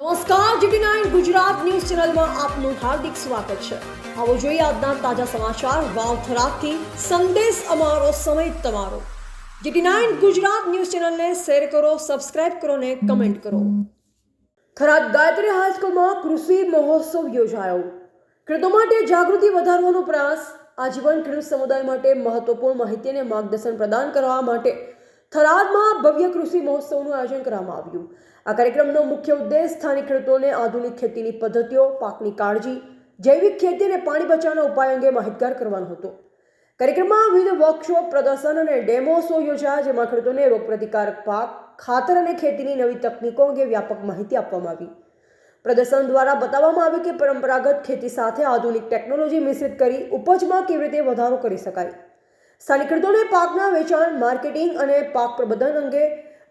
નમસ્કાર, GT9 Gujarat news ચેનલમાં આપનું હાર્દિક સ્વાગત છે। આવો જોઈએ આજના તાજા સમાચાર વાવથરાથી સંદેશ અમારો સમય તમારો। GT9 ગુજરાત ન્યૂઝ ચેનલને શેર કરો, સબસ્ક્રાઇબ કરો અને કમેન્ટ કરો। થરાદ ગાયત્રી હાઈસ્કૂલમાં કૃષિ મહોત્સવ યોજાયો। ખેડૂતો માટે જાગૃતિ વધારવાનો પ્રયાસ। આજીવન ખેડૂત સમુદાય માટે મહત્વપૂર્ણ માહિતી અને માર્ગદર્શન પ્રદાન કરવા માટે થરાદમાં ભવ્ય કૃષિ મહોત્સવનું આયોજન કરવામાં આવ્યું। આ કાર્યક્રમનો મુખ્ય ઉદ્દેશ સ્થાનિક ખેડૂતોને આધુનિક ખેતીની પદ્ધતિઓ, પાકની કાળજી, જૈવિક ખેતી અને પાણી બચાવવાના ઉપાયો અંગે માહિતગાર કરવાનો હતો। કાર્યક્રમમાં વિવિધ વર્કશોપ, પ્રદર્શન અને ડેમો શો યોજાયા, જેમાં ખેડૂતોને રોગપ્રતિકારક પાક, ખાતર અને ખેતીની નવી તકનીકો અંગે વ્યાપક માહિતી આપવામાં આવી। પ્રદર્શન દ્વારા બતાવવામાં આવ્યું કે પરંપરાગત ખેતી સાથે આધુનિક ટેકનોલોજી મિશ્રિત કરી ઉપજમાં કેવી રીતે વધારો કરી શકાય। સ્થાનિક ખેડૂતોને પાકના વેચાણ, માર્કેટિંગ અને પાક પ્રબંધન અંગે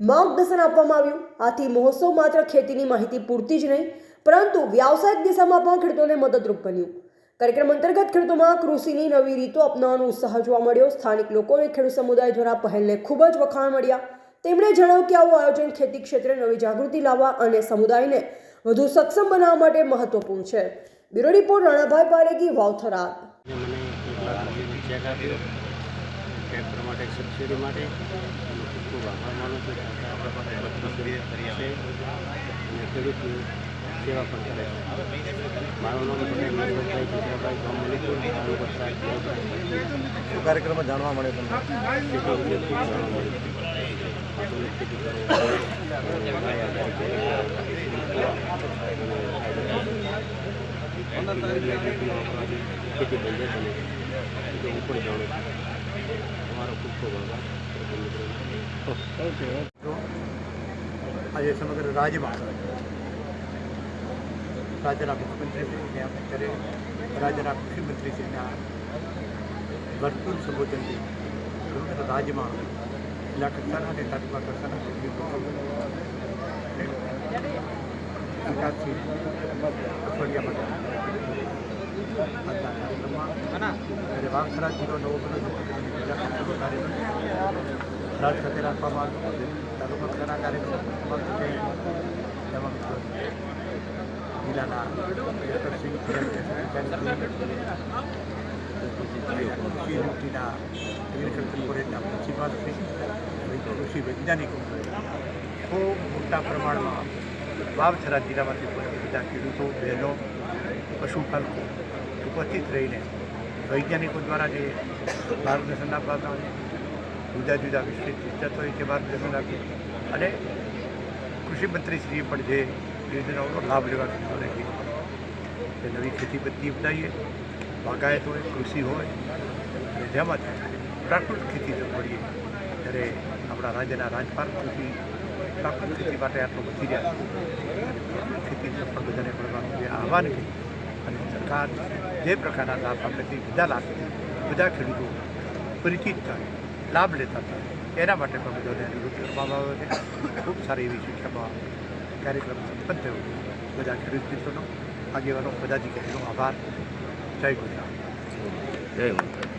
માર્ગદર્શન આપવામાં આવ્યું। આથી મહોત્સવ માત્ર ખેતીની માહિતી પૂરતી જ નહીં, પરંતુ વ્યાવસાયિક દિશામાં પણ ખેડૂતોને મદદરૂપ બન્યું। કાર્યક્રમ અંતર્ગત ખેડૂતોમાં કૃષિની નવી રીતો અપનાવવાનો ઉત્સાહ જોવા મળ્યો। સ્થાનિક લોકો અને ખેડૂત સમુદાય દ્વારા પહેલને ખૂબ જ વખાણ મળ્યા। તેમણે જણાવ્યું કે આવું આયોજન ખેતી ક્ષેત્રે નવી જાગૃતિ લાવવા અને સમુદાયને વધુ સક્ષમ બનાવવા માટે મહત્વપૂર્ણ છે। Bureau report Ranabhai Paregi, Vavtharad. Tractor માટે સબસિડી માટે ખૂબ આભાર માનું છું કે આપણા પાસે બધી કરી છે અને ખેડૂતની સેવા પણ કરે છે। મારું નામ પટેલ મહેશભાઈ ચિત્રભાઈ, ગામ મલિકપુર, તાલુકો થરાદ, શું કાર્યક્રમમાં જાણવા મળે તમને? ખેતી અંગે ખૂબ જાણવા મળ્યું। આધુનિક ખેતી ખેતી બંધ બને તો હું પણ જાણું છું। તમારો ખૂબ ખૂબ આભાર। આજે સમગ્ર રાજ્યમાં રાજ્યના મુખ્યમંત્રીશ્રીને અત્યારે રાજ્યના કૃષિમંત્રીશ્રીના ભરપૂર સંબોધનથી સમગ્ર રાજ્યમાં જિલ્લા કક્ષાના અને તાલુકા કક્ષાના સરકારશ્રી અઠવાડિયા માટે આજના કાર્યક્રમમાં વાવથરા જિલ્લો નવો રાજ ખાતે રાખવામાં આવ્યો। તાલુકા કક્ષાના કાર્યક્રમ જિલ્લાના કલેક્ટરશ્રી, કૃષિના એગ્રીકલ્ચર કોલેજના પ્રિન્સિપાલશ્રી, કૃષિ વૈજ્ઞાનિકો ખૂબ મોટા પ્રમાણમાં વાવથરા જિલ્લામાંથી બધા ખેડૂતો, બહેનો, પશુપાલકો ઉપસ્થિત રહીને વૈજ્ઞાનિકો દ્વારા જે માર્ગદર્શન આપવામાં આવે, જુદા જુદા વિષય હોય તે માર્ગદર્શન આપ્યું અને કૃષિમંત્રીશ્રીએ પણ જે યોજનાઓનો લાભ લેવા ખેડૂતોને કીધું કે નવી ખેતી પદ્ધતિ અપનાવીએ, બાગાયત હોય, કૃષિ હોય અને જેમાં પ્રાકૃતિક ખેતી જો મળીએ ત્યારે આપણા રાજ્યના રાજપાલ કૃષિ પ્રાકૃતિક ખેતી માટે આટલો વધી રહ્યા છે। ખેતી પણ બધાને મળવાનું જે આહવાન કર્યું અને સરકાર જે પ્રકારના લાભ આપે બધા લાભ બધા ખેડૂતો પરિચિત થાય, લાભ લેતા થાય, એના માટે પણ બધાને અનુરોધ કરવામાં આવ્યો છે। ખૂબ સારી એવી શિક્ષામાં કાર્યક્રમ સંપન્ન થયો। બધા ખેડૂત મિત્રોનો, આગેવાનો, પદાધિકારીનો આભાર। જય ગુજરાત। જય માતા।